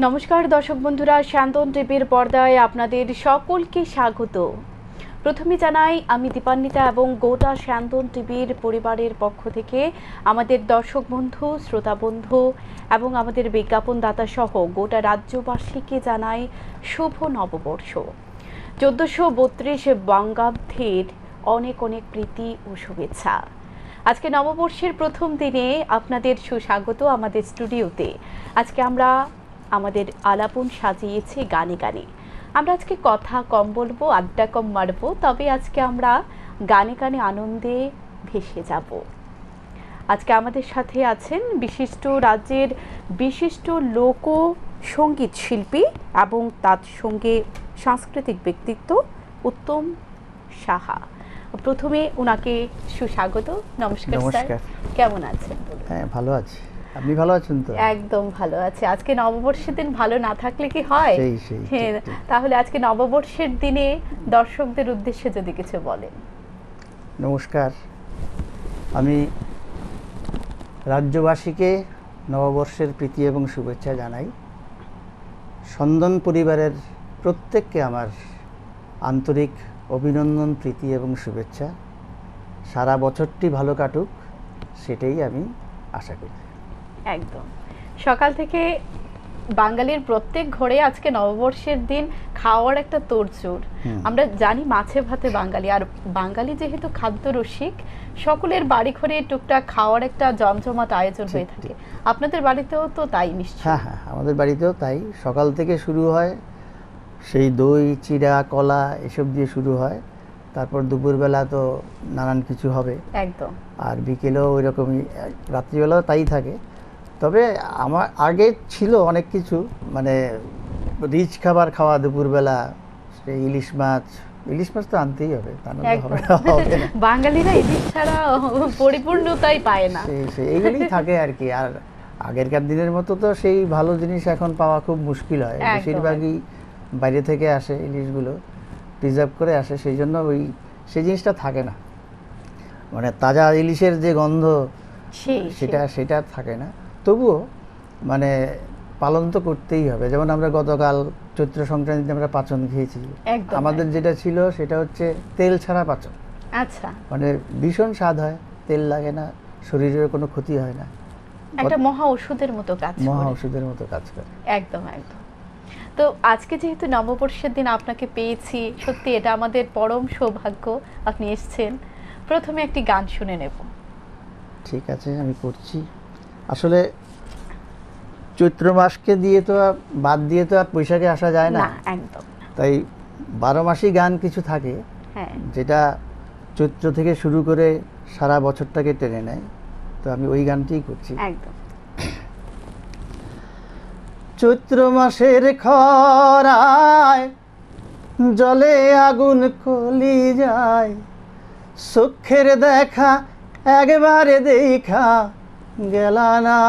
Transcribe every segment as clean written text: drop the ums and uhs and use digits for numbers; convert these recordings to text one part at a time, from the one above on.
নমস্কার দর্শক বন্ধুরা, শান্তন টিভির পর্দায় আপনাদের সকলকে স্বাগত। প্রথমে জানাই আমি দীপান্বিতা এবং গোটা শান্তন টিভির পরিবারের পক্ষ থেকে আমাদের দর্শক বন্ধু, শ্রোতা বন্ধু এবং আমাদের বিজ্ঞাপনদাতা সহ গোটা রাজ্যবাসীকে জানাই শুভ নববর্ষ 1432 বঙ্গাব্দের অনেক অনেক প্রীতি ও শুভেচ্ছা। আজকে নববর্ষের প্রথম দিনে আপনাদের সুস্বাগত আমাদের স্টুডিওতে। আজকে আমরা আমাদের আলাপন সাজিয়েছি গানে গানে। আমরা আজকে কথা কম বলবো, আড্ডা কম মারবো, তবে আজকে আমরা গানে গানে আনন্দে ভেসে যাব। আজকে আমাদের সাথে আছেন বিশিষ্ট রাজ্যের বিশিষ্ট লোক সঙ্গীত শিল্পী এবং তার সঙ্গে সাংস্কৃতিক ব্যক্তিত্ব উত্তম সাহা। প্রথমে ওনাকে সুস্বাগত। নমস্কার স্যার, কেমন আছেন? হ্যাঁ, ভালো আছি। আপনি ভালো আছেন তো? একদম ভালো আছে। আজকে নববর্ষের দিন ভালো না থাকলে কি হয়? হ্যাঁ, তাহলে আজকে নববর্ষের দিনে দর্শকদের উদ্দেশ্যে যদি কিছু বলেন। নমস্কার, আমি রাজ্যবাসীকে নববর্ষের প্রীতি এবং শুভেচ্ছা জানাই। সন্দন পরিবারের প্রত্যেককে আমার আন্তরিক অভিনন্দন, প্রীতি এবং শুভেচ্ছা। সারা বছরটি ভালো কাটুক, সেটাই আমি আশা করি। একদম। সকাল থেকে বাঙালির প্রত্যেক ঘরে আজকে নববর্ষের দিন খাওয়ার একটা তোড়জোড়। আমরা জানি মাছে ভাতে বাঙালি, আর বাঙালি যেহেতু খাদ্য রসিক, সকলের বাড়ি ঘরে টুকটাক খাওয়ার একটা জমজমাট আয়োজন হয়ে থাকে। আপনাদের বাড়িতেও তো তাই নিশ্চয়ই? হ্যাঁ হ্যাঁ, আমাদের বাড়িতেও তাই। সকাল থেকে শুরু হয়, সেই দই, চিড়া, কলা এসব দিয়ে শুরু হয়। তারপর দুপুরবেলা তো নানান কিছু হবে একদম, আর বিকেলেও ওই রকমই, রাত্রিবেলাও তাই থাকে। তবে আমার আগে ছিল অনেক কিছু, মানে রিচ খাবার খাওয়া দুপুরবেলা, সেই ইলিশ মাছ তো আনতেই হবে, তা না হবে না। বাঙালিরা ইলিশ ছাড়া পরিপূর্ণতাই পায় না, এইগুলোই থাকে আর কি। আর আগেরকার দিনের মতো তো সেই ভালো জিনিস এখন পাওয়া খুব মুশকিল হয়। বেশিরভাগই বাইরে থেকে আসে, ইলিশগুলো প্রিজার্ভ করে আসে, সেই জন্য সেই জিনিসটা থাকে না। মানে তাজা ইলিশের যে গন্ধ সেটা থাকে না। তবুও মানে পালন তো করতেই হবে। যেমন আমরা গতকাল চৈত্র সংক্রান্তিতে আমরা পাচন খেয়েছি। আমাদের যেটা ছিল সেটা হচ্ছে তেল ছাড়া পাচন। আচ্ছা, মানে ভীষণ স্বাদ হয়, তেল লাগে না, শরীরের কোনো ক্ষতি হয় না, একটা মহা ওষুধের মতো কাজ করে। একদম একদম। তো আজকে যেহেতু নববর্ষের দিন আপনাকে পেয়েছি, সত্যি এটা আমাদের পরম সৌভাগ্য। আপনি এসেছেন, প্রথমে একটি গান শুনে নেব। ঠিক আছে, আমি করছি। আসলে চৈত্র মাসকে দিয়ে তো বাদ দিয়ে তো আর বৈশাখে আসা যায় না, একদম। তাই 12 মাসই গান কিছু থাকে, যেটা চৈত্র থেকে শুরু করে সারা বছরটাকে টেনে নেয়। তো আমি ওই গানটিই করছি। একদম। চৈত্র মাসের খরায় জলে আগুন কলি যায়, চোখের দেখা একবারে দেখা গেলা না,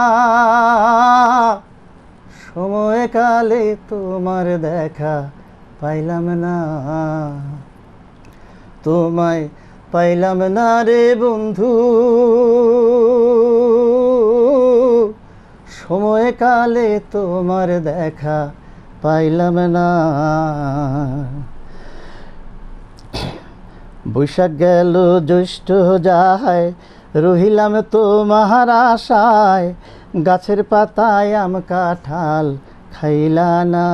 সময় কালে তোমার দেখা পাইলাম না, তোমায় পাইলাম না রে বন্ধু, সময় কালে তোমার দেখা পাইলাম না। বৈশাখ গেল, জ্যৈষ্ঠ যায়, রহিলাম তোমার আশায়, গাছের পাতায় আম কাঁঠাল খাইলা না।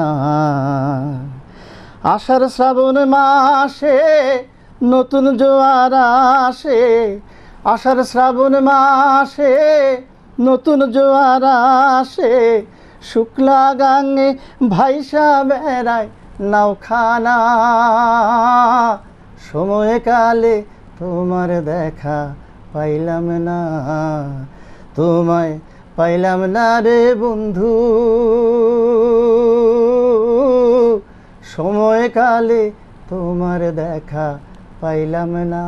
আষাঢ় শ্রাবণ মাসে নতুন জোয়ার আসে, আষাঢ় শ্রাবণ মাসে নতুন জোয়ার আসে, শুক্লা গাঙ্গে ভাইসা বেড়ায় নাওখানা, সময় কালে তোমার দেখা পাইলাম না, তোমায় পাইলাম না রে বন্ধু, সময় কালে তোমার দেখা পাইলাম না।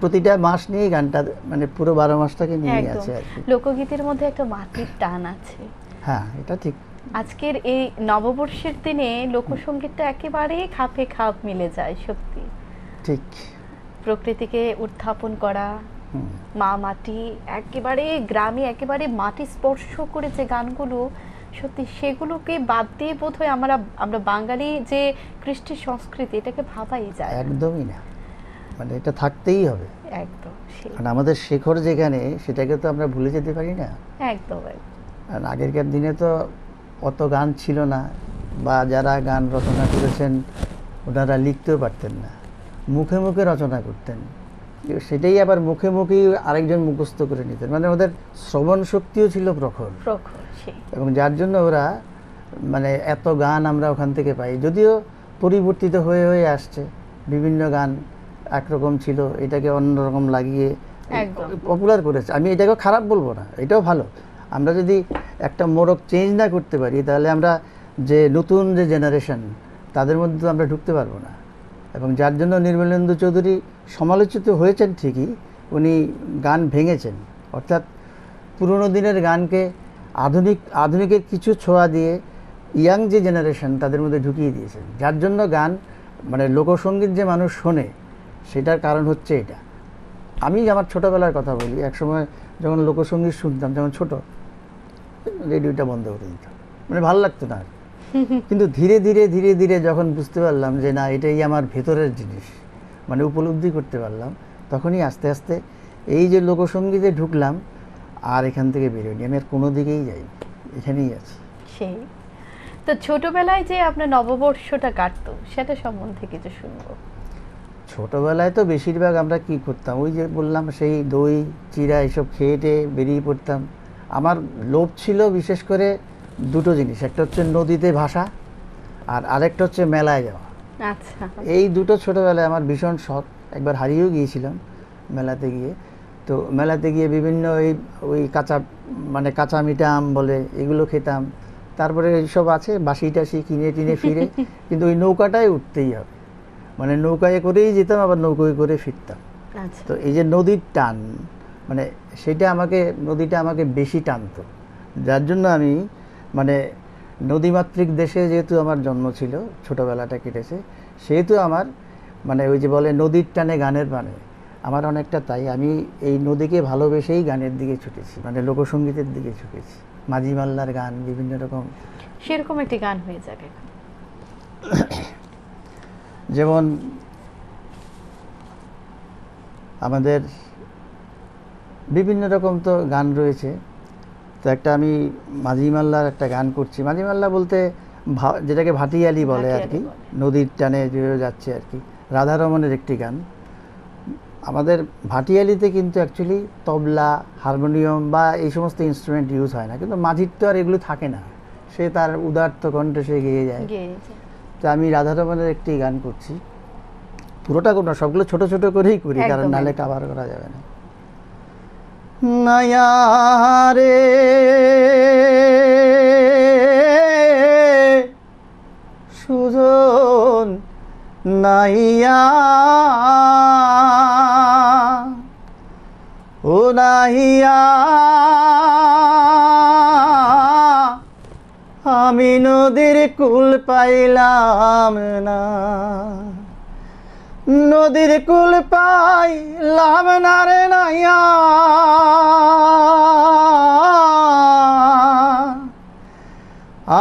প্রতিটা মাস নিয়ে গানটা, মানে পুরো 12 মাসটাকে নিয়ে আছে আর কি। লোকগীতের মধ্যে একটা মাটির টান আছে। হ্যাঁ, এটা ঠিক। আজকের এই নববর্ষের দিনে লোকসঙ্গীতটা একেবারে খাপে খাপ মিলে যায়, সত্যি ঠিক। প্রকৃতিকে উত্থাপন করা, মা মাটি, একেবারে গ্রামে একেবারে মাটি স্পর্শ করে যে গানগুলো, সত্যি সেগুলোকে বাদ দিয়ে বোধহয় আমরা বাঙালি যে কৃষ্টি সংস্কৃতি এটাকে ভাবাই যায় না। একদমই না, মানে এটা থাকতেই হবে। একদম কারণ আমাদের শেখর যেখানে, সেটাকে তো আমরা ভুলে যেতে পারি না। একদম আর আগেরকার দিনে তো অত গান ছিল না, বা যারা গান রচনা করেছেন ওনারা লিখতেও পারতেন না, মুখে মুখে রচনা করতেন। সেটাই আবার মুখে মুখেই আরেকজন মুখস্থ করে নিতেন, মানে ওদের শ্রবণ শক্তিও ছিল প্রখর। এবং যার জন্য ওরা মানে এত গান আমরা ওখান থেকে পাই, যদিও পরিবর্তিত হয়ে হয়ে আসছে। বিভিন্ন গান একরকম ছিল, এটাকে অন্যরকম লাগিয়ে পপুলার করেছে। আমি এটাকে খারাপ বলবো না, এটাও ভালো। আমরা যদি একটা মোড়ক চেঞ্জ না করতে পারি, তাহলে আমরা যে নতুন যে জেনারেশন তাদের মধ্যে তো আমরা ঢুকতে পারবো না। এবং যার জন্য নির্মলেন্দু চৌধুরী সমালোচিত হয়েছেন ঠিকই, উনি গান ভেঙেছেন, অর্থাৎ পুরনো দিনের গানকে আধুনিকের কিছু ছোঁয়া দিয়ে ইয়াং যে জেনারেশন তাদের মধ্যে ঢুকিয়ে দিয়েছেন। যার জন্য গান মানে লোকসঙ্গীত যে মানুষ শোনে, সেটার কারণ হচ্ছে এটা। আমি আমার ছোটোবেলার কথা বলি, একসময় যখন লোকসঙ্গীত শুনতাম, যখন ছোট, রেডিওটা বন্ধ করে দিতাম, মানে ভালো লাগতো না। কিন্তু ধীরে ধীরে ধীরে ধীরে যখন বুঝতে পারলাম যে না, এটাই আমার ভেতরের জিনিস, মানে উপলব্ধি করতে পারলাম, তখনই আস্তে আস্তে এই যে লোকসঙ্গীতে ঢুকলাম, আর এখান থেকে বেরোয়নি। আমি আর কোনো দিকেই যাই, এখানেই আছি। সেই তো ছোটবেলায় যে আপনার নববর্ষটা কাটতো, সেটা সম্বন্ধে কিছু শুনবো। ছোটবেলায় তো বেশিরভাগ আমরা কি করতাম, ওই যে বললাম, সেই দই চিড়া এসব খেয়ে বেরিয়ে পড়তাম। আমার লোভ ছিল বিশেষ করে দুটো জিনিস, একটা হচ্ছে নদীতে ভাসা, আর আরেকটা হচ্ছে মেলায় যাওয়া। আচ্ছা, এই দুটো ছোটবেলায় আমার ভীষণ শখ। একবার হারিয়েও গিয়েছিলাম মেলাতে গিয়ে। তো মেলাতে গিয়ে বিভিন্ন ওই কাঁচা মিঠা আম বলে, এগুলো খেতাম। তারপরে এইসব আছে বাসি টাসি কিনে টিনে ফিরে, কিন্তু ওই নৌকাটায় উঠতেই হবে, মানে নৌকায় করেই যেতাম, আবার নৌকায় করে ফিরতাম। তো এই যে নদীর টান, মানে নদীটা আমাকে বেশি টানতো। যার জন্য আমি মানে নদীমাতৃক দেশে যেহেতু আমার জন্ম ছিল, ছোটোবেলাটা কেটেছে, সেহেতু আমার মানে ওই যে বলে নদীর টানে গানের মানে, আমার অনেকটা তাই। আমি এই নদীকে ভালোবেসেই গানের দিকে ছুটেছি, মানে লোকসঙ্গীতের দিকে ছুটেছি। মাঝি মাল্লার গান, বিভিন্ন রকম। সেরকম একটি গান হয়ে যাবে, যেমন আমাদের বিভিন্ন রকম তো গান রয়েছে। তো একটা আমি মাঝি মাল্লার একটা গান করছি। মাঝি মাল্লা বলতে যেটাকে ভাটিয়ালি বলে আর কি, নদীর টানে যাচ্ছে আর কি, রাধারমণের একটি গান। আমাদের ভাটিয়ালিতে কিন্তু অ্যাকচুয়ালি তবলা, হারমোনিয়াম বা এই সমস্ত ইনস্ট্রুমেন্ট ইউজ হয় না, কিন্তু মাঝির তো আর এগুলো থাকে না, সে তার উদাত্ত কণ্ঠে সে গেয়ে যায়। তো আমি রাধারমণের একটি গান করছি, পুরোটা কোনো, সবগুলো ছোট ছোট করেই করি, কারণ নাহলে কাভার করা যাবে না। নায়া রে সুজন নাইয়া, ও নাইয়া আমি নদীর কুল পাইলাম না, নদীর কুল পাইলাম না রে নাইয়া,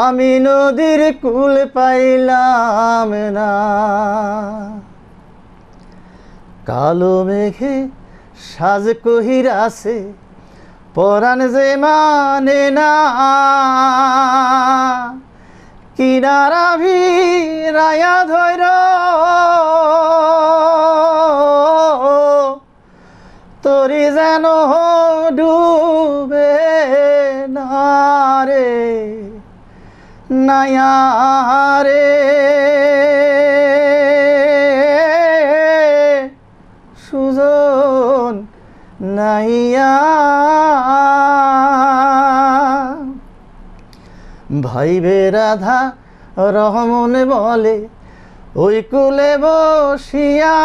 আমি নদীর কুল পাইলাম না। কালো মেঘে সাজ কহিরাছে পরাণ যে মানে না, কিনারা ভিড়াইয়া ধৈর তোরি যেন ডুবে না রে নায়া রে সুজন নাইয়া। ভাইবে রাধা রহমন বলে ওই কুলে বসিয়া,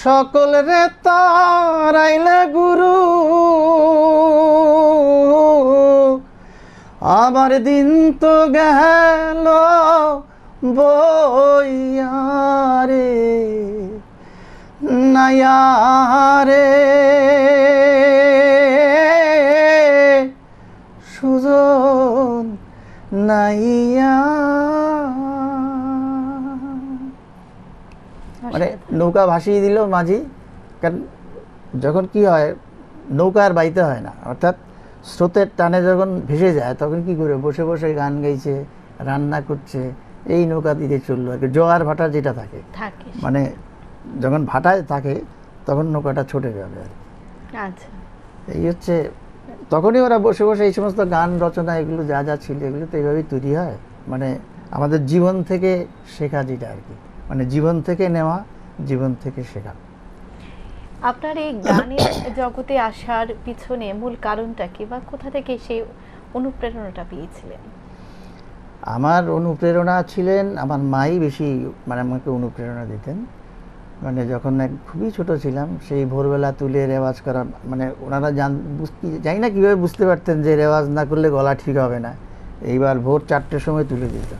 সকল রে তারাইলে গুরু, আমার দিন তো গেল বইয়া রে নায়া রে সুজন নাইয়া। মানে নৌকা ভাসিয়ে দিল মাঝি। কারণ যখন কি হয়, নৌকা আর বাইতে হয় না, অর্থাৎ স্রোতের টানে যখন ভেসে যায় তখন কি করে বসে বসে গান গাইছে, রান্না করছে, এই নৌকা দিয়ে চললো আর কি। জোয়ার ভাটা যেটা থাকে, মানে যখন ভাটায় থাকে তখন নৌকাটা ছুটে যাবে আর কি। আচ্ছা, এই হচ্ছে, তখনই ওরা বসে বসে এই সমস্ত গান রচনা এগুলো যা যা ছিল এগুলো তো এইভাবেই তৈরি হয়। মানে আমাদের জীবন থেকে শেখা যেটা আর কি, মানে জীবন থেকে নেওয়া, জীবন থেকে শেখা। আপনার এই গানের জগতে আসার পিছনে মূল কারণটা কি, বা কোথা থেকে সেই অনুপ্রেরণাটা পেয়েছিলেন? আমার অনুপ্রেরণা ছিলেন আমার মাই বেশি, মানে আমাকে অনুপ্রেরণা দিতেন। মানে যখন খুবই ছোট ছিলাম, সেই ভোরবেলা তুলে রেওয়াজ করা, মানে ওনারা জানি না কীভাবে বুঝতে পারতেন যে রেওয়াজ না করলে গলা ঠিক হবে না। এইবার ভোর 4টের সময় তুলে দিত,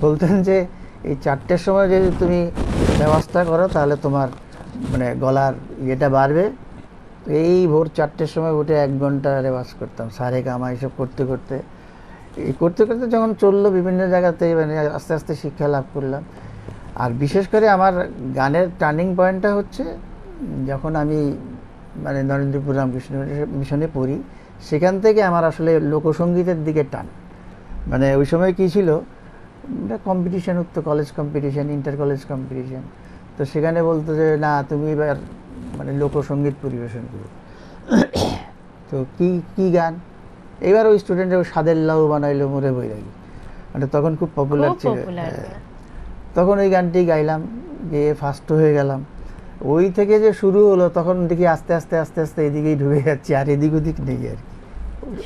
বলতেন যে এই 4টের সময় যদি তুমি রেওয়াজটা করো তাহলে তোমার মানে গলার ইয়েটা বাড়বে। তো এই ভোর 4টের সময় উঠে 1 ঘন্টা রেওয়াজ করতাম, সারে গামা এইসব করতে করতে যখন চললো বিভিন্ন জায়গাতে, মানে আস্তে আস্তে শিক্ষা লাভ করলাম। আর বিশেষ করে আমার গানের টার্নিং পয়েন্টটা হচ্ছে যখন আমি মানে নরেন্দ্রপুর রামকৃষ্ণ মিশনে পড়ি, সেখান থেকে আমার আসলে লোকসঙ্গীতের দিকে টান। মানে ওই সময় কী ছিল, কম্পিটিশন হতো, college competition, inter college competition. তো সেখানে বলতো যে না তুমি এবার মানে লোকসঙ্গীত পরিবেশন করো। তো কি গান? এবার ওই স্টুডেন্টরা স্বাদের লাউ বানাইলো মোরে বৈরাগী, মানে তখন খুব পপুলার ছিল। তখন ওই গানটি গাইলাম, গিয়ে ফার্স্ট হয়ে গেলাম। ওই থেকে যে শুরু হলো, তখন দেখি আস্তে আস্তে আস্তে আস্তে এদিকেই ঢুকে যাচ্ছি, আর এদিক ওদিক নেই আর কি।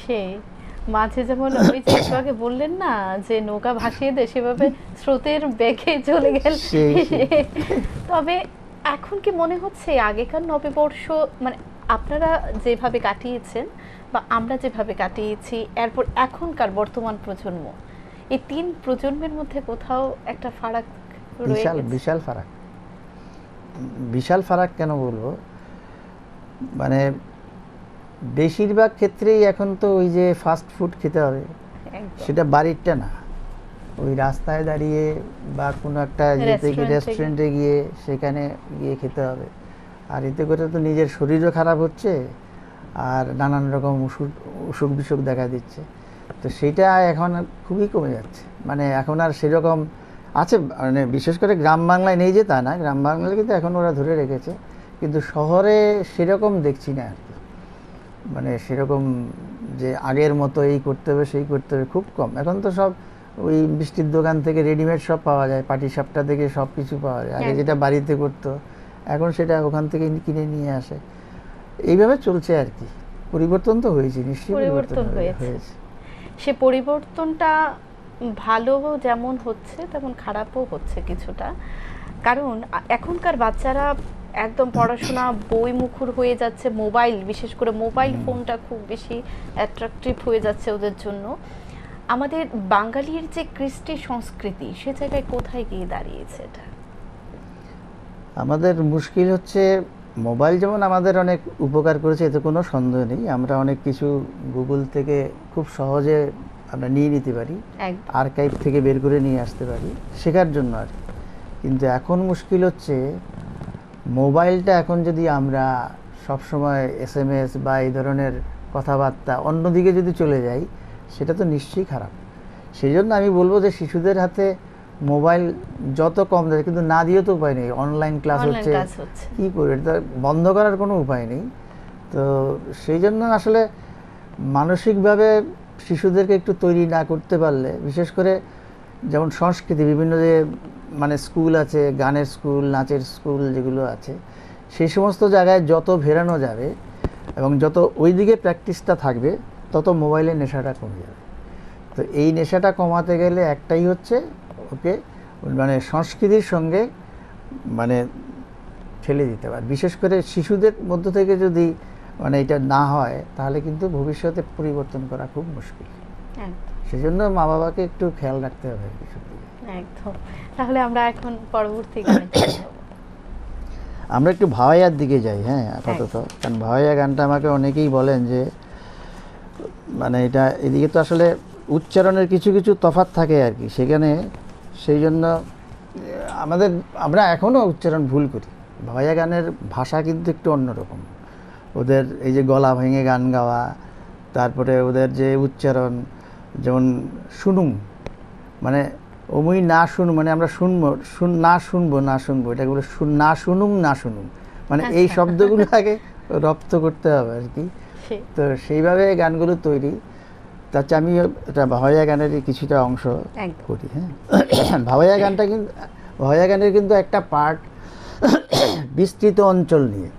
সেই মাঝে যেমন ওই যে একটু আগে বললেন না যে নৌকা ভাসিয়ে দেয়, সেভাবে স্রোতের বেগে চলে গেল। তবে এখন কি মনে হচ্ছে আগেকার নববর্ষ, মানে আপনারা যেভাবে কাটিয়েছেন বা আমরা যেভাবে কাটিয়েছি, এরপর এখনকার বর্তমান প্রজন্ম, এই 3 প্রজন্মের মধ্যে কোথাও একটা ফারাক রয়ে গেছে? বিশাল ফারাক, বিশাল ফারাক কেন বলবো, মানে বেশিরভাগ ক্ষেত্রেই এখন তো ওই যে ফাস্ট ফুড খেতে হবে, সেটা বাড়িরটা না, ওই রাস্তায় দাঁড়িয়ে বা কোনো একটা রেস্টুরেন্টে গিয়ে সেখানে গিয়ে খেতে হবে। আর এতে করে তো নিজের শরীরও খারাপ হচ্ছে, আর নানান রকম অসুখ বিসুখ দেখা দিচ্ছে। তো সেটা এখন খুবই কমে যাচ্ছে। মানে এখন আর সেরকম আছে, মানে বিশেষ করে গ্রাম বাংলায় নেই যে তা না, গ্রাম বাংলায় কিন্তু এখন ওরা ধরে রেখেছে, কিন্তু শহরে সেরকম দেখছি না আর কি। মানে সেরকম যে আগের মতো এই করতে হবে সেই করতে হবে খুব কম। এখন তো সব ওই মিষ্টির দোকান থেকে রেডিমেড সব পাওয়া যায়, পাটিসাপটা থেকে সব কিছু পাওয়া যায়। আগে যেটা বাড়িতে করতো এখন সেটা ওখান থেকে কিনে নিয়ে আসে। এইভাবে চলছে আর কি। পরিবর্তন তো হয়েছে, নিশ্চয়ই পরিবর্তন হয়েছে। সে পরিবর্তনটা ভালো যেমন হচ্ছে তেমন খারাপও হচ্ছে কিছুটা। কারণ এখনকার বাচ্চারা একদম পড়াশোনা বই মুখর হয়ে যাচ্ছে, মোবাইল, বিশেষ করে মোবাইল ফোনটা খুব বেশি অ্যাট্রাকটিভ হয়ে যাচ্ছে ওদের জন্য। আমাদের বাঙালির যে কৃষ্টি সংস্কৃতি, সে জায়গায় কোথায় গিয়ে দাঁড়িয়েছে এটা? আমাদের মুশকিল হচ্ছে, মোবাইল যেমন আমাদের অনেক উপকার করেছে, এতে কোনো সন্দেহ নেই। আমরা অনেক কিছু গুগল থেকে খুব সহজে আমরা নিয়ে নিতে পারি, আর্কাইভ থেকে বের করে নিয়ে আসতে পারি শেখার জন্য আর কি। কিন্তু এখন মুশকিল হচ্ছে, মোবাইলটা এখন যদি আমরা সবসময় SMS বা এই ধরনের কথাবার্তা অন্যদিকে যদি চলে যাই, সেটা তো নিশ্চয়ই খারাপ। সেই জন্য আমি বলবো যে শিশুদের হাতে মোবাইল যত কম দেয়, কিন্তু না দিয়ে তো উপায় নেই। অনলাইন ক্লাস হচ্ছে, কী করে, এটা বন্ধ করার কোনো উপায় নেই। তো সেই জন্য আসলে মানসিকভাবে শিশুদেরকে একটু তৈরি না করতে পারলে, বিশেষ করে যেমন সংস্কৃতি, বিভিন্ন যে মানে স্কুল আছে, গানের স্কুল, নাচের স্কুল যেগুলো আছে, সেই সমস্ত জায়গায় যত ভেরানো যাবে এবং যত ওই দিকে প্র্যাকটিসটা থাকবে, তত মোবাইলের নেশাটা কমে যাবে। তো এই নেশাটা কমাতে গেলে একটাই হচ্ছে, ওকে মানে সংস্কৃতির সঙ্গে মানে ঠেলে দিতে পারে। বিশেষ করে শিশুদের মধ্য থেকে যদি মানে এটা না হয়, তাহলে কিন্তু ভবিষ্যতে পরিবর্তন করা খুব মুশকিল। সেজন্য মা বাবাকে একটু খেয়াল রাখতে হবে। একদম। তাহলে আমরা এখন পরবর্তী গানে আমরা একটু ভাওয়াইয়ার দিকে যাই। হ্যাঁ, আপাতত, কারণ ভাওয়াইয়া গানটা আমাকে অনেকেই বলেন যে মানে এটা এদিকে তো আসলে উচ্চারণের কিছু কিছু তফাৎ থাকে আর কি, সেখানে সেই জন্য আমরা এখনও উচ্চারণ ভুল করি। ভাওয়াইয়া গানের ভাষা কিন্তু একটু অন্যরকম। ওদের এই যে গলা ভেঙে গান গাওয়া, তারপরে ওদের যে উচ্চারণ, যেমন শুনুম মানে ওমুই না শুনুম, মানে আমরা শুনবো না শুনবো এটাকে বলে না শুনুম মানে এই শব্দগুলো আগে রপ্ত করতে হবে আর কি। তো সেইভাবে গানগুলো তৈরি। তার চেয়ে আমি এটা ভাওয়াইয়া গানেরই কিছুটা অংশ করি। হ্যাঁ, ভাওয়াইয়া গানের কিন্তু একটা পার্ট বিস্তৃত অঞ্চল নিয়ে,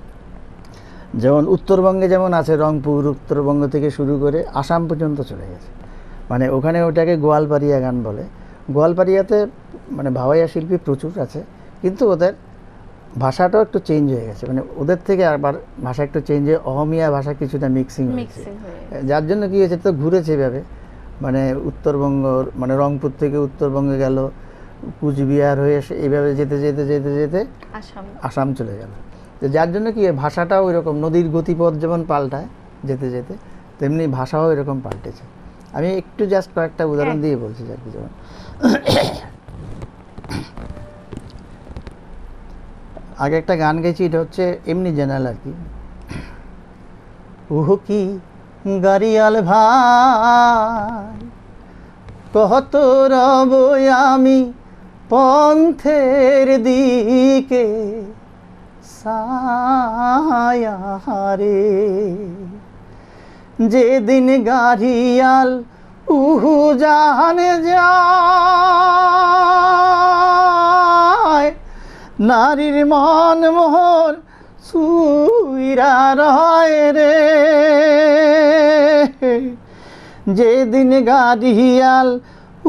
যেমন উত্তরবঙ্গে যেমন আছে, রংপুর উত্তরবঙ্গ থেকে শুরু করে আসাম পর্যন্ত চলে গেছে। মানে ওখানে ওটাকে গোয়ালপাড়িয়া গান বলে। গোয়ালপাড়িয়াতে মানে ভাওয়াইয়া শিল্পী প্রচুর আছে, কিন্তু ওদের ভাষাটাও একটু চেঞ্জ হয়ে গেছে। মানে ওদের থেকে আবার ভাষা একটু চেঞ্জ হয়ে অহমিয়া ভাষা কিছুটা মিক্সিং হয়েছে, যার জন্য কি হয়েছে, তো ঘুরেছে এভাবে। মানে উত্তরবঙ্গ মানে রংপুর থেকে উত্তরবঙ্গে গেল, কুচবিহার হয়ে এইভাবে যেতে যেতে যেতে যেতে আসাম চলে গেল। তো যার জন্য কি ভাষাটাও ওই রকম, নদীর গতিপথ যেমন পাল্টায় যেতে যেতে, তেমনি ভাষাও এরকম পাল্টেছে। আমি একটু জাস্ট কয়েকটা উদাহরণ দিয়ে বলছি আর কি। যেমন আগে একটা গান গেছি, এটা হচ্ছে এমনি জেনারেল আর কি। ওহ কি গাড়িয়াল ভাই, কত রব আমি পন্থের দিকে সায়ারে, যেদিন গাড়িয়াল উহু জাহানে যায়, নারীর মন মোহর সুইরা রয় রে, যেদিন গাড়িয়াল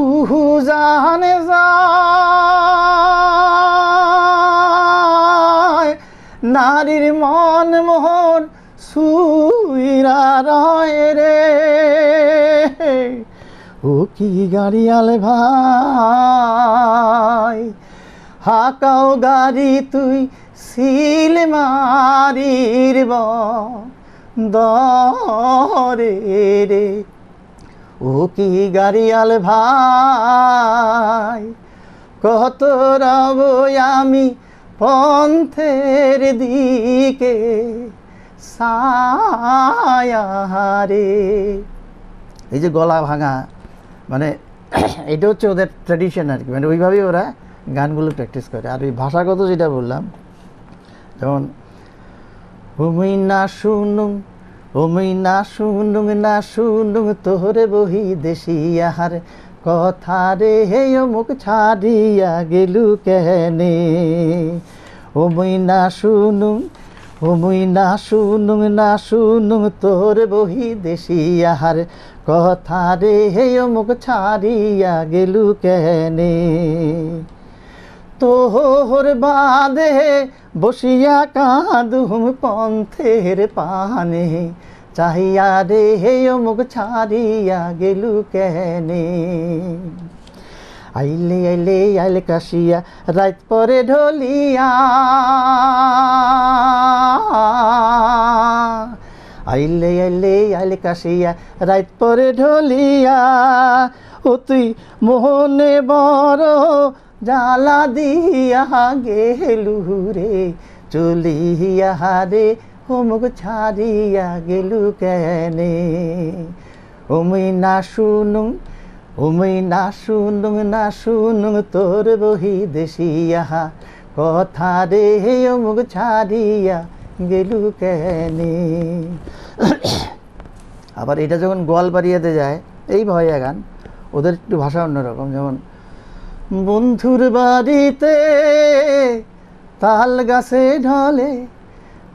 উহু জাহানে যায়, নারীর মন মোহর সুইরা রয় রে। ও কি গাড়িয়াল ভাই, হাকাও গাড়ি তুই সিল মারির দরে রে। ও কি গাড়িয়াল ভাই, কত রব আমি পন্থের দিকে সায়ারে। এই যে গলা ভাঙা, মানে এটা হচ্ছে ওদের ট্র্যাডিশন আর কি। মানে ওইভাবেই ওরা গানগুলো প্র্যাকটিস করে। আর ওই ভাষাগত যেটা বললাম, যেমন ওমই না শুনুম না শুনুম তোরে বহি দেশিয়ার কথা রে, হে মুখ ছাড়িয়া গেলু কেনে। ওমই না শুনুম না শুনুম তোরে বহি দেশিয়ার কথা রে, হে মুখ ছাড়িয়া গেলু কেনে। তোর বাদে বসিয়া কাঁদুম পন্থের পানে, চাহিয়া রে হে মুখ ছাড়িয়া গেলু কেনে। আইলে আইলে আইলে কাশিয়া রাত পরে ঢলিয়া, আইলে আইলে আইলে কাশিয়া রাত পরে ঢলিয়া, ও তুই মোহনে বড় জালা দিয়া গেলু রে, চলিয়া রে ও মুখ ছাড়িয়া গেলু কেনে। ওমই না শুনুম না শুনুম তোর বহি দেশিয়া কথা রে, ও মুখ ছাড়িয়া গেলু কেনে। আবার এটা যখন গোয়ালপাড়িয়াতে যায়, এই ভাওয়াইয়া গান, ওদের একটু ভাষা অন্যরকম। যেমন বন্ধুর বাড়িতে তাল গাছে ঢলে,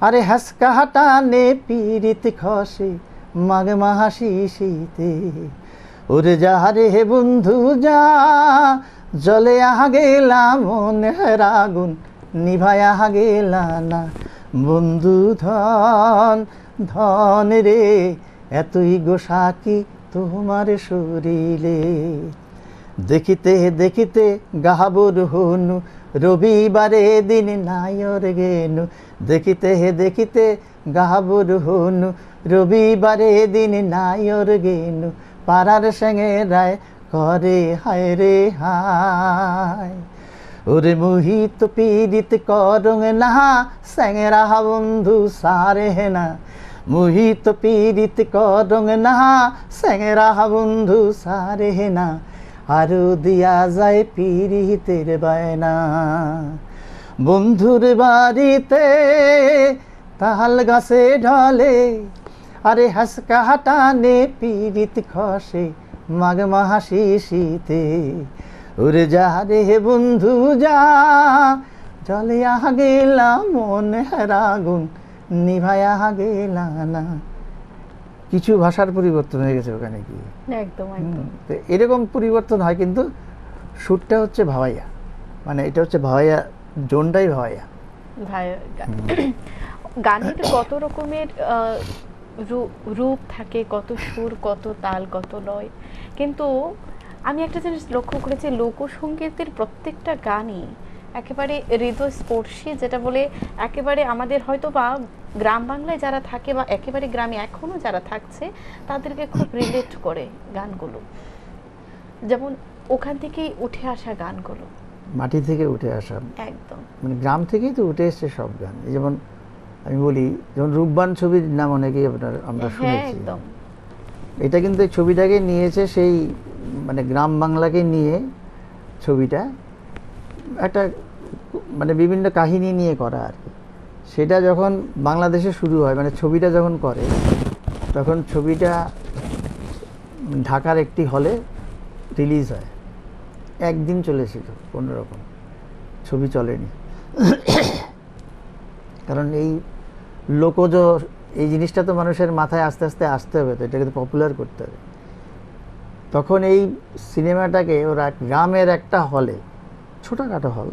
আরে হাসকা হাটানে পিরিত খসে মাঘ মাসি শীতে, ওরে যা রে হে বন্ধু যা, জলে আহা গেলা মনের আগুন নিভায়া গেলা না, বন্ধু ধন ধন রে এতই গোসাকি তোমার শরীরে, দেখিতে দেখিতে গাহাবর হনু রবিবারে দিন নায়র গেনু দেখিতে দেখিতে গাবুর হনু রবিবারে দিন নায়র গেনু পাড়ার সঙ্গে রায় করে হায় রে হায় ওরে মোহিত পীড়িত করং না স্যাংরা বন্ধু সারে না মোহিত পীড়িত করং না স্যাংরা বন্ধু সারে না আরো দিয়া যায় পীড়িতের বায়না বন্ধুর বাড়িতে তাল গাছে ঢলে আরে হাসকা টানে পীড়িত খসে মাঘ মাসি শীতে ওরে যা রে বন্ধু যা জলে গেলা মন হারাগুন নিভায়া গেলা না কিছু ভাষার পরিবর্তন হয়ে গেছে ওখানে কি একদম একদম তো এরকম পরিবর্তন হয় কিন্তু সুরটা হচ্ছে ভাওয়াইয়া মানে এটা হচ্ছে ভাওয়াইয়া জোনটাই ভাওয়াইয়া ভাই গানের কত রকমের রূপ থাকে, কত সুর, কত তাল, কত লয়, কিন্তু আমি একটা জিনিস লক্ষ্য করেছি লোকসঙ্গীতের প্রত্যেকটা গানই একেবারে হৃদয়স্পর্শী, যেটা বলে একেবারে আমাদের হয়তো বা গ্রাম বাংলায় যারা থাকে বা একেবারে গ্রামে এখনো যারা থাকছে তাদেরকে খুব রিলেট করে গানগুলো, যেমন ওখান থেকেই উঠে আসা গানগুলো, মাটি থেকে উঠে আসা, একদম মানে গ্রাম থেকেই তো উঠে এসছে সব গান। যেমন আমি বলি, যেমন রূপবান ছবির নাম অনেকেই আমরা শুনেছি, একদম এটা কিন্তু এই ছবিটাকে নিয়েছে সেই মানে গ্রাম বাংলাকে নিয়ে ছবিটা একটা মানে বিভিন্ন কাহিনী নিয়ে করা আর কি। সেটা যখন বাংলাদেশে শুরু হয় মানে ছবিটা যখন করে তখন ছবিটা ঢাকার একটি হলে রিলিজ হয়, একদিন চলেছিল কোনোরকম, ছবি চলেনি। কারণ এই লোকজ এই জিনিসটা তো মানুষের মাথায় আস্তে আস্তে আসতে হবে, তো এটাকে তো পপুলার করতে হবে। তখন এই সিনেমাটাকে ওরা গ্রামের একটা হলে, ছোটোখাটো হল,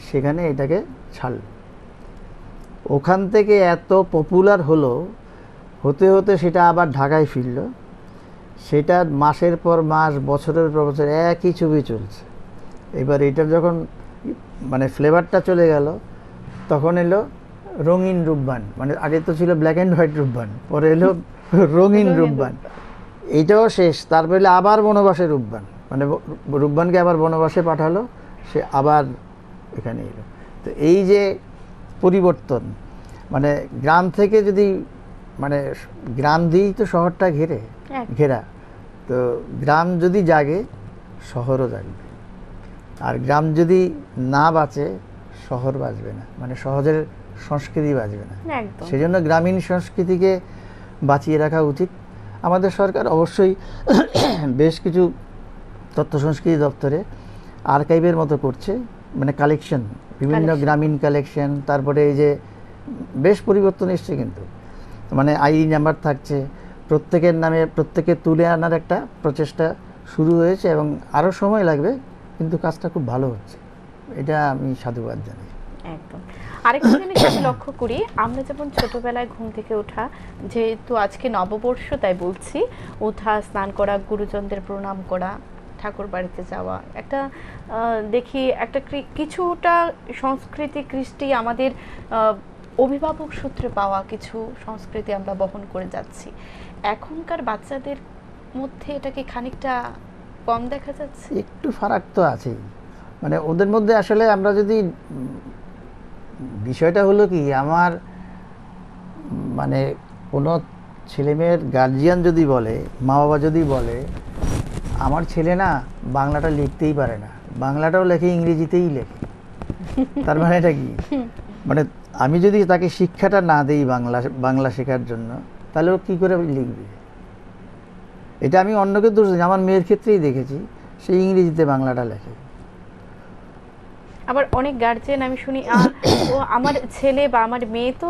সেখানে এটাকে ছাড়ল। ওখান থেকে এত পপুলার হলো, হতে হতে সেটা আবার ঢাকায় ফিরল। সেটা মাসের পর মাস, বছরের পর বছর একই ছবি চলছে। এবার এটার যখন মানে ফ্লেভারটা চলে গেল, তখন এলো রঙিন রূপবান, মানে আগে তো ছিল ব্ল্যাক অ্যান্ড হোয়াইট রূপবান, পরে এলো রঙিন রূপবান, এইটাও শেষ। তারপরে আবার বনবাসে রূপবান, মানে রূপবানকে আবার বনবাসে পাঠালো, সে আবার এখানে এলো। তো এই যে পরিবর্তন, মানে গ্রাম থেকে যদি মানে গ্রাম দিয়েই তো শহরটা ঘেরা, তো গ্রাম যদি জাগে শহরও জাগবে, আর গ্রাম যদি না বাঁচে শহর বাঁচবে না, মানে সহজের সংস্কৃতি বাঁচবে না। সেই জন্য গ্রামীণ সংস্কৃতিকে বাঁচিয়ে রাখা উচিত। আমাদের সরকার অবশ্যই বেশ কিছু তথ্য সংস্কৃতি দপ্তরে আর্কাইভের মতো করছে, মানে কালেকশন, বিভিন্ন গ্রামীণ কালেকশন। তারপরে এই যে বেশ পরিবর্তন এসছে, কিন্তু মানে আইডি নাম্বার থাকছে, প্রত্যেকের নামে প্রত্যেকে তুলে আনার একটা প্রচেষ্টা শুরু হয়েছে, এবং আরও সময় লাগবে, কিন্তু কাজটা খুব ভালো হচ্ছে, এটা আমি সাধুবাদ জানাই। একদম। আরেকটা জিনিস আমি লক্ষ্য করি, আমরা যেমন ছোটবেলায় ঘুম থেকে ওঠা, যেহেতু আজকে নববর্ষ তাই বলছি, ওঠা, স্নান করা, গুরুজনদের প্রণাম করা, ঠাকুর বাড়িতে যাওয়া, একটা দেখি একটা কিছুটা সংস্কৃতি, কৃষ্টি, আমাদের অভিভাবক সূত্রে পাওয়া কিছু সংস্কৃতি আমরা বহন করে যাচ্ছি। এখনকার বাচ্চাদের মধ্যে এটা কি খানিকটা কম দেখা যাচ্ছে? একটু ফারাক তো আছেই, মানে ওদের মধ্যে আসলে আমরা যদি, বিষয়টা হলো কি, আমার মানে কোনো ছেলেমেয়ের গার্জিয়ান যদি বলে, মা বাবা যদি বলে আমার ছেলে না বাংলাটা লিখতেই পারে না, বাংলাটাও লেখে ইংরেজিতেই লেখে, তার মানে এটা কি, মানে আমি যদি তাকে শিক্ষাটা না দিই বাংলা শেখার জন্য, তাহলে ও কী করে লিখবে? এটা আমি অন্যকে দোষ দিই, আমার মেয়ের ক্ষেত্রেই দেখেছি, সে ইংরেজিতে বাংলাটা লেখে। আবার অনেক গার্জিয়ান আমি শুনি, ও আমার ছেলে বা আমার মেয়ে তো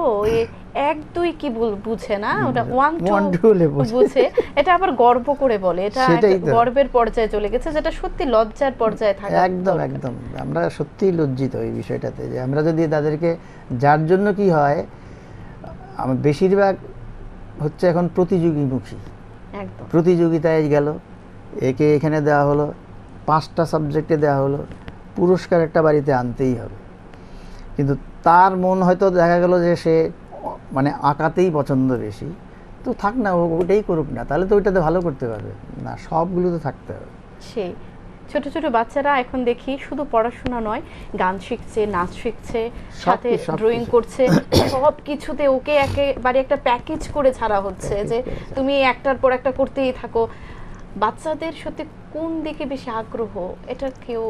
এক দুই কি বুঝে না, ওটা ওয়ান টু বুঝে, এটা আবার গর্ব করে বলে, এটা গর্বের পর্যায়ে চলে গেছে, যেটা সত্যি লজ্জার পর্যায়ে থাকে। একদম একদম, আমরা সত্যিই লজ্জিত এই বিষয়টাতে, যে আমরা যদি তাদেরকে, যার জন্য কি হয়, আমার বেশিরভাগ হচ্ছে এখন প্রতিযোগীমুখী, প্রতিযোগিতায় গেল, একে এখানে দেওয়া হলো, 5টা সাবজেক্টে দেওয়া হলো, পুরস্কার একটা বাড়িতে আনতেই হবে। কিন্তু তার মন হয়তো দেখা গেল যে সে মানে আঁকাতেই পছন্দ বেশি, তো থাক না, ওটাই করুক না, তাহলে তো ওইটাতে ভালো করতে পারবে না, সবগুলো তো থাকতে হবে। সেই ছোট ছোট বাচ্চারা এখন দেখি শুধু পড়াশোনা নয়, গান শিখছে, নাচ শিখছে, সাথে ড্রয়িং করছে, সব কিছুতে ওকে একেবারে একটা প্যাকেজ করে ছাড়া হচ্ছে যে তুমি একটার পর একটা করতেই থাকো। বাচ্চাদের সত্যি কোন দিকে বেশি আগ্রহ, এটা কেউ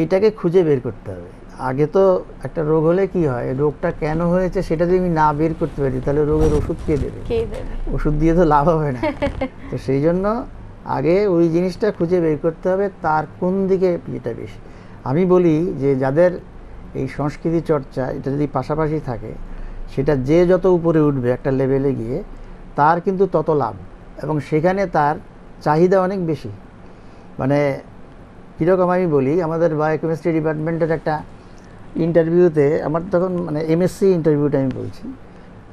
এইটাকে খুঁজে বের করতে হবে। আগে তো একটা রোগ হলে কি হয়, রোগটা কেন হয়েছে সেটা যদি আমি না বের করতে পারি তাহলে রোগের ওষুধ কে দেবে? ওষুধ দিয়ে তো লাভ হবে না। তো সেই জন্য আগে ওই জিনিসটা খুঁজে বের করতে হবে তার কোন দিকে এটা বেশি। আমি বলি যে যাদের এই সংস্কৃতি চর্চা এটা যদি পাশাপাশি থাকে, সেটা যে যত উপরে উঠবে একটা লেভেলে গিয়ে তার কিন্তু তত লাভ, এবং সেখানে তার চাহিদা অনেক বেশি। মানে কীরকম আমি বলি, আমাদের বায়োকেমিস্ট্রি ডিপার্টমেন্টের একটা ইন্টারভিউতে, আমার তখন মানে এমএসসি ইন্টারভিউটা আমি বলছি,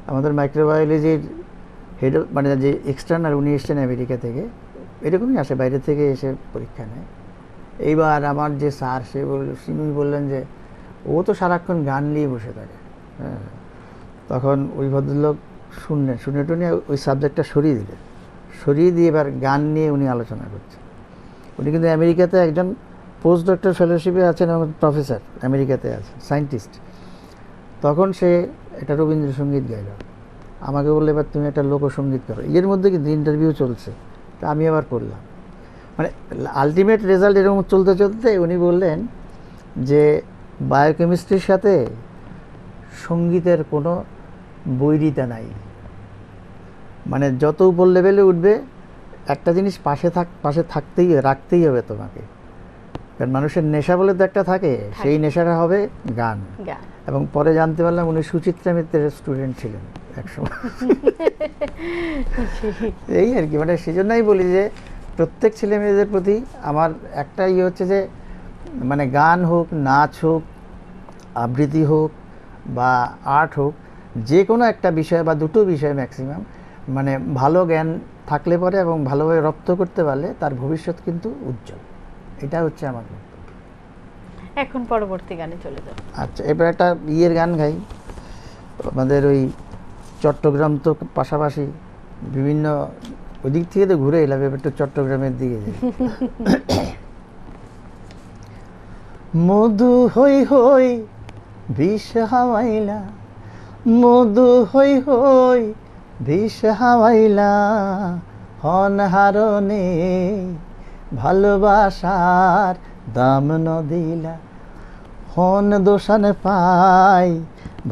আমাদের মাইক্রোবায়োলজির হেড মানে যে এক্সটার্নাল, উনি এসছেন আমেরিকা থেকে, এরকমই আসে, বাইরে থেকে এসে পরীক্ষা নেয়। এইবার আমার যে স্যার তিনি বললেন যে ও তো সারাক্ষণ গান নিয়ে বসে থাকে। হ্যাঁ, তখন ওই ভদ্রলোক শুনে টুনে ওই সাবজেক্টটা সরিয়ে দিয়ে এবার গান নিয়ে উনি আলোচনা করছেন। উনি কিন্তু আমেরিকাতে একজন পোস্ট ডক্টর ফেলোশিপে আছেন এবং প্রফেসর আমেরিকাতে আছেন, সায়েন্টিস্ট। তখন সে একটা রবীন্দ্রসঙ্গীত গাইল, আমাকে বললে এবার তুমি একটা লোকসঙ্গীত করো। এর মধ্যে কিন্তু ইন্টারভিউ চলছে, তা আমি আবার করলাম। মানে আলটিমেট রেজাল্ট এরকম চলতে চলতে উনি বললেন যে বায়োকেমিস্ট্রির সাথে সঙ্গীতের কোনো বৈরিতা নাই, মানে যত উপর লেভেলে উঠবে একটা জিনিস পাশে রাখতেই হবে তোমাকে, কারণ মানুষের নেশা বলে তো একটা থাকে, সেই নেশাটা হবে গান। এবং পরে জানতে পারলাম উনি সুচিত্রা মিত্রের স্টুডেন্ট ছিলেন একসময়। এই আর কি, মানে সেই জন্যই বলি যে প্রত্যেক ছেলে মেয়েদের প্রতি আমার একটা হচ্ছে যে মানে গান হোক, নাচ হোক, আবৃত্তি হোক বা আর্ট হোক, যে কোনো একটা বিষয় বা দুটো বিষয় ম্যাক্সিমাম মানে ভালো জ্ঞান থাকলে পরে এবং ভালোভাবে রপ্ত করতে পারলে তার ভবিষ্যৎ কিন্তু উজ্জ্বল। এটা হচ্ছে আমার বক্তব্য। এখন পরবর্তী গানে চলে যাব। আচ্ছা, এবার একটা গান গাই। আমাদের ওই চট্টগ্রাম তো পাশাপাশি বিভিন্ন ওদিক থেকে তো ঘুরে এলাম, এবার একটু চট্টগ্রামের দিকে যাই। মধু হই হই বিষ হাওয়াইলা, মধু হই হই বিষ হাওয়াইলা, হন হারনে ভালোবাসার দাম ন দিলা, হন দোষান পাই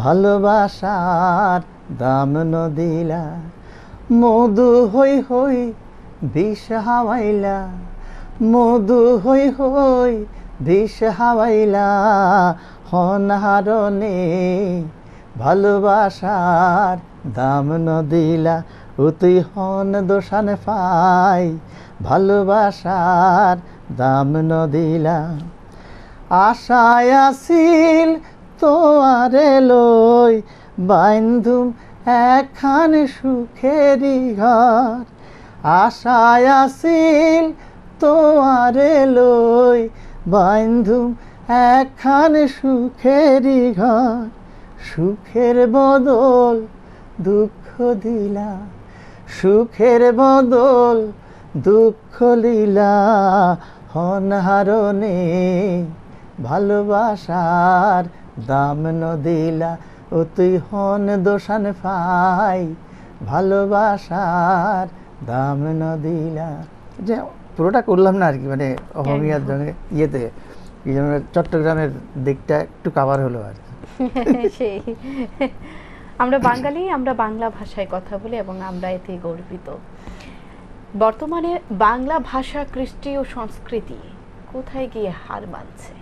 ভালোবাসার দাম ন দিলা, মধু হই হই বিষ হাওয়াইলা, মধু হই হই বিষ হাওয়াইলা, হন হারনে ভালোবাসার দাম ন দিলা, ও তুই হন দোষান পাই ভালোবাসার দাম ন দিলা, আশায় আসিল তোয়ারে লই বাইন্ধুম একখান সুখেরি ঘর, আশায় আসিল তোয়ারে লই বাইন্ধুম একখান সুখেরি ঘর, সুখের বদল দুঃখ দিলা, সুখের বদল দুঃখ লীলা, হন হারনে ভালোবাসার দাম ন দিলা, ও তুই হন দোষান পাই ভালোবাসার দাম ন দিলা। যে পুরোটা করলাম না আর কি, মানে অহমিয়ার জন্য ইয়েতে চট্টগ্রামের দিকটা একটু কাভার হলো আর কি। সেই আমরা বাঙালি, আমরা বাংলা ভাষায় কথা বলি এবং আমরা এতে গর্বিত। বর্তমানে বাংলা ভাষা, কৃষ্টি ও সংস্কৃতি কোথায় গিয়ে হার মানছে?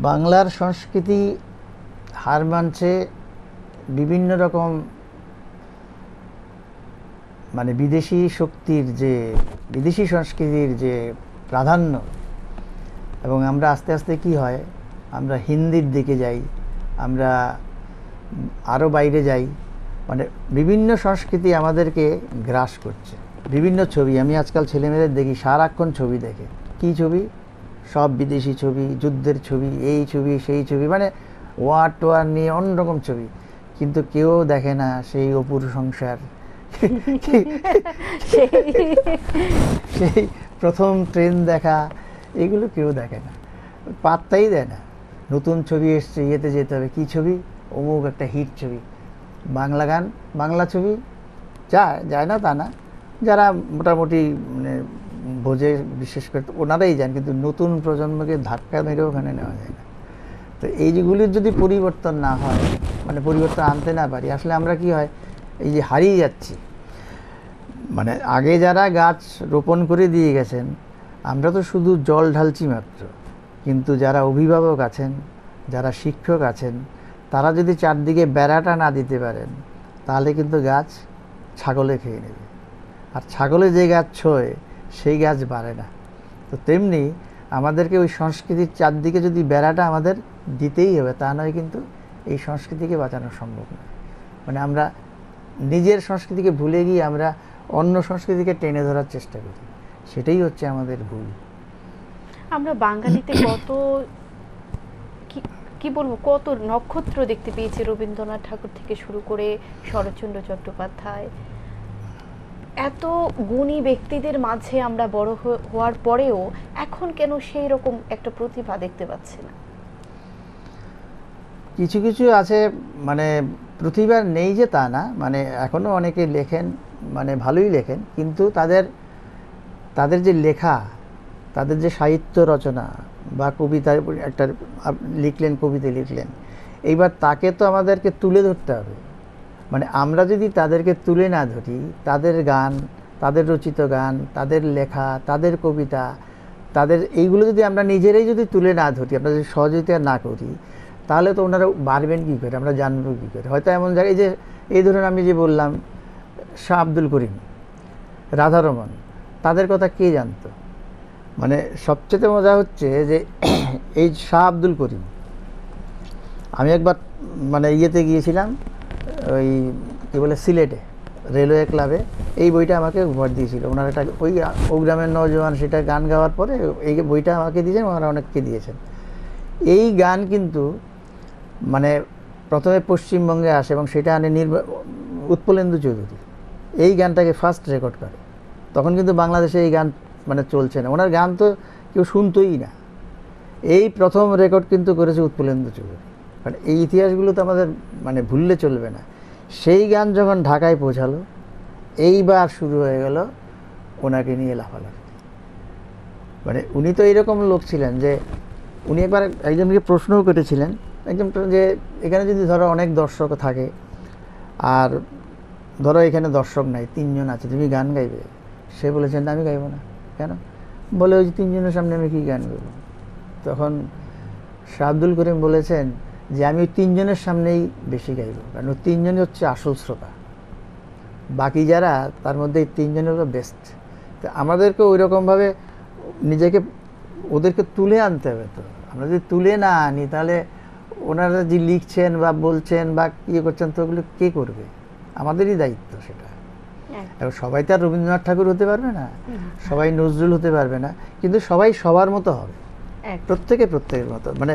বাংলার সংস্কৃতি হার মানছে বিভিন্ন রকম মানে বিদেশি শক্তির, যে বিদেশি সংস্কৃতির যে প্রাধান্য, এবং আমরা আস্তে আস্তে কি হয়, আমরা হিন্দির দিকে যাই, আমরা আরও বাইরে যাই, মানে বিভিন্ন সংস্কৃতি আমাদেরকে গ্রাস করছে। বিভিন্ন ছবি, আমি আজকাল ছেলেমেয়েদের দেখি সারাক্ষণ ছবি দেখে, কি ছবি? সব বিদেশি ছবি, যুদ্ধের ছবি, এই ছবি সেই ছবি, মানে ওয়ার টোয়ার নিয়ে অন্যরকম ছবি, কিন্তু কেউ দেখে না সেই অপুর সংসার, সেই প্রথম ট্রেন দেখা, এগুলো কেউ দেখে না, পাত্তাই দেয় না। নতুন ছবি এসছে, ইয়েতে যেতে হবে, কী ছবি, অমুক একটা হিট ছবি, বাংলা গান, বাংলা ছবি, যায় না তা না, যারা মোটামুটি মানে বোঝে, বিশেষ করে ওনারাই যান, কিন্তু নতুন প্রজন্মকে ধাক্কা মেরে ওখানে নেওয়া যায় না। তো এই যেগুলির যদি পরিবর্তন না হয়, মানে পরিবর্তন আনতে না পারি, আসলে আমরা কি হয়, এই যে হারিয়ে যাচ্ছি। মানে আগে যারা গাছ রোপণ করে দিয়ে গেছেন, আমরা তো শুধু জল ঢালছি মাত্র, কিন্তু যারা অভিভাবক আছেন, যারা শিক্ষক আছেন, তারা যদি চারদিকে বেড়াটা না দিতে পারেন, তাহলে কিন্তু গাছ ছাগলে খেয়ে নেবে, আর ছাগলে যে গাছ ছোঁয় সেই গাছ বাড়ে না। তো তেমনি আমাদেরকে ওই সংস্কৃতির চারদিকে যদি বেড়াটা আমাদের দিতেই হবে, তা নয় কিন্তু এই সংস্কৃতিকে বাঁচানো সম্ভব নয়। মানে আমরা নিজের সংস্কৃতিকে ভুলে গিয়ে আমরা অন্য সংস্কৃতিকে টেনে ধরার চেষ্টা করি, সেটাই হচ্ছে আমাদের ভুল। আমরা বাঙালিতে কত কি বলবো, কত নক্ষত্র দেখতে পেয়েছি, রবীন্দ্রনাথ ঠাকুর থেকে শুরু করে শরৎচন্দ্র চট্টোপাধ্যায়, এত গুণী ব্যক্তিদের মাঝে আমরা বড় হওয়ার পরেও এখন কেন সেই রকম একটা প্রতিভা দেখতে পাচ্ছি না? কিছু কিছু আছে, মানে প্রতিভা নেই যে তা না, মানে এখনও অনেকে লেখেন, মানে ভালোই লেখেন, কিন্তু তাদের যে লেখা, তাদের যে সাহিত্য রচনা বা কবিতার একটা লিখলেন, কবিতা লিখলেন, এইবার তাকে তো আমাদেরকে তুলে ধরতে হবে। মানে আমরা যদি তাদেরকে তুলে না ধরি, তাদের গান, তাদের রচিত গান, তাদের লেখা, তাদের কবিতা, তাদের এইগুলো যদি আমরা নিজেরাই যদি তুলে না ধরি, আমরা যদি সহযোগিতা না করি, তাহলে তো ওনারা বাড়বেন কী করে, আমরা জানবো কী করে? হয়তো এমন জায়গায় যে এই ধরুন আমি যে বললাম শাহ আব্দুল করিম, রাধারমণ, তাদের কথা কে জানতো? মানে সবচেয়ে মজা হচ্ছে যে এই শাহ আব্দুল করিম, আমি একবার মানে ইয়েতে গিয়েছিলাম, ওই কী বলে সিলেটে রেলওয়ে ক্লাবে, এই বইটা আমাকে উপহার দিয়েছিল ওনারা, একটা ওই গ্রামের নওজোয়ান, সেটা গান গাওয়ার পরে এই বইটা আমাকে দিয়েছেন, ওনারা অনেককে দিয়েছেন। এই গান কিন্তু মানে প্রথমে পশ্চিমবঙ্গে আসে এবং সেটা আনে উৎপলেন্দু চৌধুরী, এই গানটাকে ফার্স্ট রেকর্ড করে। তখন কিন্তু বাংলাদেশে এই গান মানে চলছে না, ওনার গান তো কেউ শুনতোই না, এই প্রথম রেকর্ড কিন্তু করেছে উৎপলেন্দু চৌধুরী। মানে এই ইতিহাসগুলো তো আমাদের মানে ভুললে চলবে না। সেই গান যখন ঢাকায় পৌঁছালো, এইবার শুরু হয়ে গেল ওনাকে নিয়ে লাফালাফি। মানে উনি তো এইরকম লোক ছিলেন যে উনি একবার একজনকে প্রশ্নও করেছিলেন, একজন যে এখানে যদি ধরো অনেক দর্শক থাকে, আর ধরো এখানে দর্শক নাই, 3 জন আছে, তুমি গান গাইবে? সে বলেছেন আমি গাইবো না। কেন? বলে ওই যে 3 জনের সামনে আমি কি গান গাইব? তখন শাহ আব্দুল করিম বলেছেন যে আমি ওই 3 জনের সামনেই বেশি গাইব, কারণ ওই 3 জনই হচ্ছে আসল শ্রোতা, বাকি যারা তার মধ্যে এই 3 জন হলো বেস্ট। তো আমাদেরকে ওই রকমভাবে নিজেকে ওদেরকে তুলে আনতে হবে। তো আমরা যদি তুলে না আনি, তাহলে ওনারা যে লিখছেন বা বলছেন বা ইয়ে করছেন, তো ওগুলো কে করবে? আমাদেরই দায়িত্ব সেটা। এবার সবাই তো আর রবীন্দ্রনাথ ঠাকুর হতে পারবে না, সবাই নজরুল হতে পারবে না, কিন্তু সবাই সবার মতো হবে, প্রত্যেকের মতো, মানে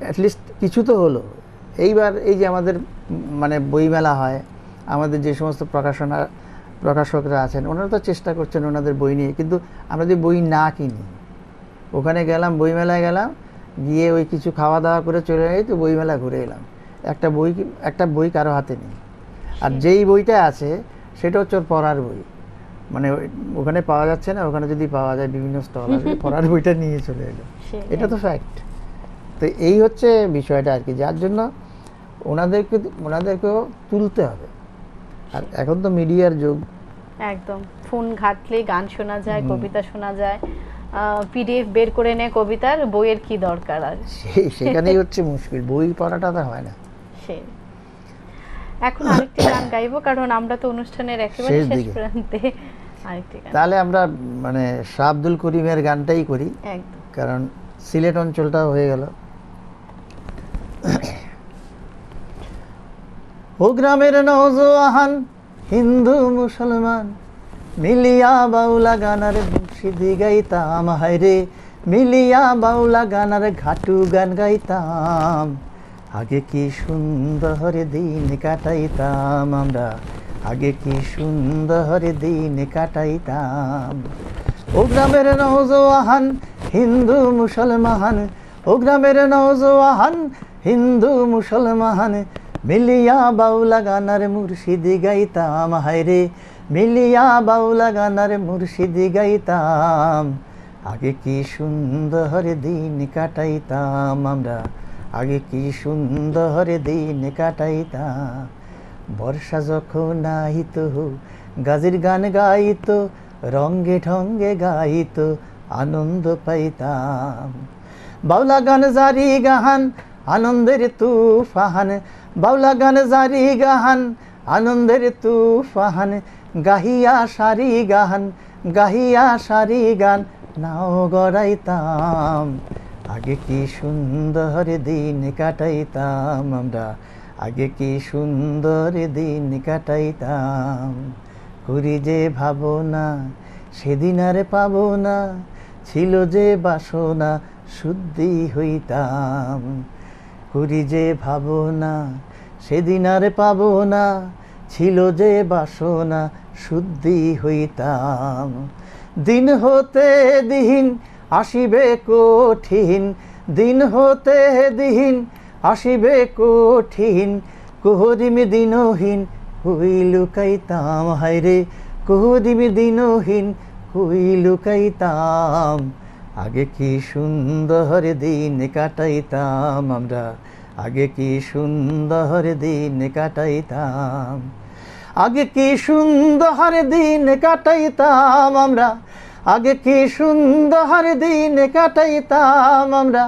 অ্যাটলিস্ট কিছু তো হলো। এইবার এই যে আমাদের মানে বইমেলা হয়, আমাদের যে সমস্ত প্রকাশকরা আছেন, ওনারা তো চেষ্টা করছেন ওনাদের বই নিয়ে, কিন্তু আমরা যদি বই না কিনি, ওখানে গেলাম, বইমেলায় গেলাম, গিয়ে ওই কিছু খাওয়া দাওয়া করে চলে যাই, তো বইমেলা ঘুরে এলাম, একটা বই কারো হাতে নেই। আর যেই বইটা আছে সেটা হচ্ছে ওর পড়ার বই, মানে ওখানে পাওয়া যাচ্ছে না, ওখানে যদি পাওয়া যায় বিভিন্ন স্টল আছে, পড়ার বইটা নিয়ে চলে এলো, এটা তো ফ্যাক্ট। তো এই হচ্ছে বিষয়টা আর কি, যার জন্য ওনাদেরকেও তুলতে হবে। আর এখন তো মিডিয়ার যুগ, একদম ফোন ঘাটলে গান শোনা যায়, কবিতা শোনা যায়, পিডিএফ বের করে নেয় কবিতার, বইয়ের কি দরকার? আর সেখানেই হচ্ছে মুশকিল, বই পড়াটা তো হয় না। এখন আরেকটি গান গাইবো, কারণ আমরা তো অনুষ্ঠানের একেবারে শেষ প্রান্তে। আরেকটি গান তাহলে আমরা মানে শাহ আব্দুল করিমের গানটাই করি, কারণ সিলেট অঞ্চলটা হয়ে গেল। ও গ্রামের নওজোয়ান, হিন্দু মুসলমান মিলিয়া বাউলা গানার মুর্শিদি গাইতাম, হায়রে মিলিয়া বাউলা গান আর ঘাটু গান গাইতাম, আগে কি সুন্দর দিন কাটাইতাম আমরা, আগে কি সুন্দর দিন কাটাইতাম। ও গ্রামের নওজোয়ান হিন্দু মুসলমান, ও গ্রামের নওজোয়ান হিন্দু মুসলমান, মিলিয়া বাউলা গানার মুর্শিদি গাইতাম, হায়রে মিলিয়া বাউলা গানার মুর্শিদি গাইতাম, আগে কি সুন্দর দিন কাটাইতাম আমরা, আগে কি সুন্দর দিন কাটাইতাম। বর্ষা যখন আইত গাজির গান গাইত, রঙ্গে ঢঙ্গে গাইত আনন্দ পাইতাম। বাউলা গান জারি গাহান আনন্দের তুফান, বাউলা গান জারি গাহান আনন্দের তুফান, গাহিয়া সারি গান, গাহিয়া সারি গান নাও গড়াইতাম, আগে কি সুন্দর দিন কাটাইতাম আমরা, আগে কি সুন্দর দিন কাটাইতাম। করি যে ভাবনা সেদিন আর পাবো না, ছিল যে বাসনা শুদ্ধি হইতাম। করি যে ভাবনা সেদিন আর পাবো না, ছিল যে বাসনা শুদ্ধি হইতাম। দিন হতে দিন আসিবে কঠিন, দিন হতে দিন আসিবে কঠিন, কহরিম দিনহীন কই লুকাইতাম, হায়রে কহরিম দিনহীন কই লুকাইতাম, আগে কি সুন্দর দিন কাটাইতাম আমরা, আগে কি সুন্দর দিন কাটাইতাম, আগে কি সুন্দর দিন কাটাইতাম আমরা, আগে কি সুন্দর দিন কাটাইতাম আমরা,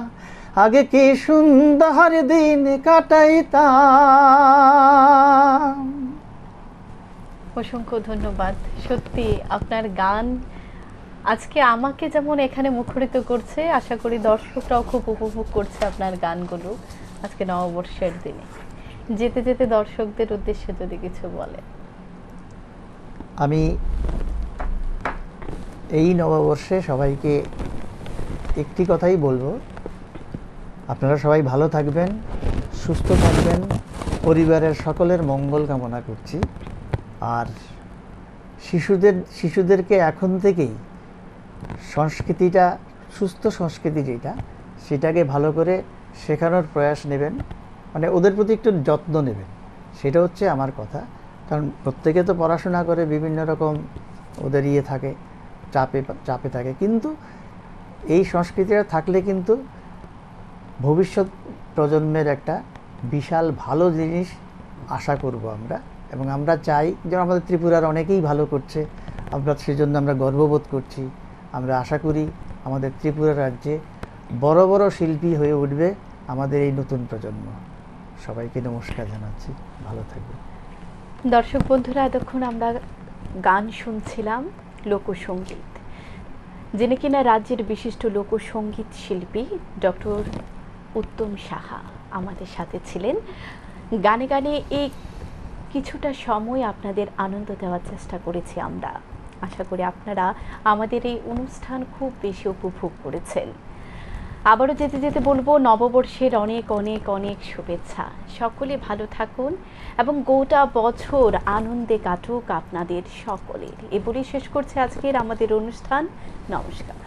আগে কি সুন্দর দিন কাটাইতাম। অসংখ্য ধন্যবাদ। সত্যি আপনার গান আজকে আমাকে যেমন এখানে মুখরিত করছে, আশা করি দর্শকরাও খুব উপভোগ করছে আপনার গানগুলো আজকে নববর্ষের দিনে। যেতে যেতে দর্শকদের উদ্দেশ্যে যদি কিছু বলে। আমি এই নববর্ষে সবাইকে একটি কথাই বলবো, আপনারা সবাই ভালো থাকবেন, সুস্থ থাকবেন, পরিবারের সকলের মঙ্গল কামনা করছি। আর শিশুদেরকে এখন থেকেই সংস্কৃতিটা, সুস্থ সংস্কৃতি যেটা, সেটাকে ভালো করে শেখানোর প্রয়াস নেবেন, মানে ওদের প্রতি একটু যত্ন নেবেন, সেটা হচ্ছে আমার কথা। কারণ প্রত্যেকে তো পড়াশোনা করে বিভিন্ন রকম ওদের থাকে, চাপে থাকে, কিন্তু এই সংস্কৃতিটা থাকলে কিন্তু ভবিষ্যৎ প্রজন্মের একটা বিশাল ভালো জিনিস আশা করব আমরা। এবং আমরা চাই, যেমন আমাদের ত্রিপুরার অনেকেই ভালো করছে, আমরা সেজন্য আমরা গর্ববোধ করছি। আমরা আশা করি আমাদের ত্রিপুরা রাজ্যে বড় বড় শিল্পী হয়ে উঠবে আমাদের এই নতুন প্রজন্ম। সবাইকে নমস্কার জানাচ্ছি, ভালো থাকবে। দর্শক বন্ধুরা, এতক্ষণ আমরা গান শুনছিলাম, লোকসঙ্গীত, যিনি কিনা রাজ্যের বিশিষ্ট লোকসঙ্গীত শিল্পী ডক্টর উত্তম সাহা আমাদের সাথে ছিলেন। গানে গানে এই কিছুটা সময় আপনাদের আনন্দ দেওয়ার চেষ্টা করেছি আমরা। আশা করি আপনারা আমাদের এই অনুষ্ঠান খুব বেশি উপভোগ করেছেন। আবারও যেতে যেতে বলবো, নববর্ষের অনেক অনেক অনেক শুভেচ্ছা। সকলে ভালো থাকুন এবং গোটা বছর আনন্দে কাটুক আপনাদের সকলের। এ বলেই শেষ করছে আজকের আমাদের অনুষ্ঠান। নমস্কার।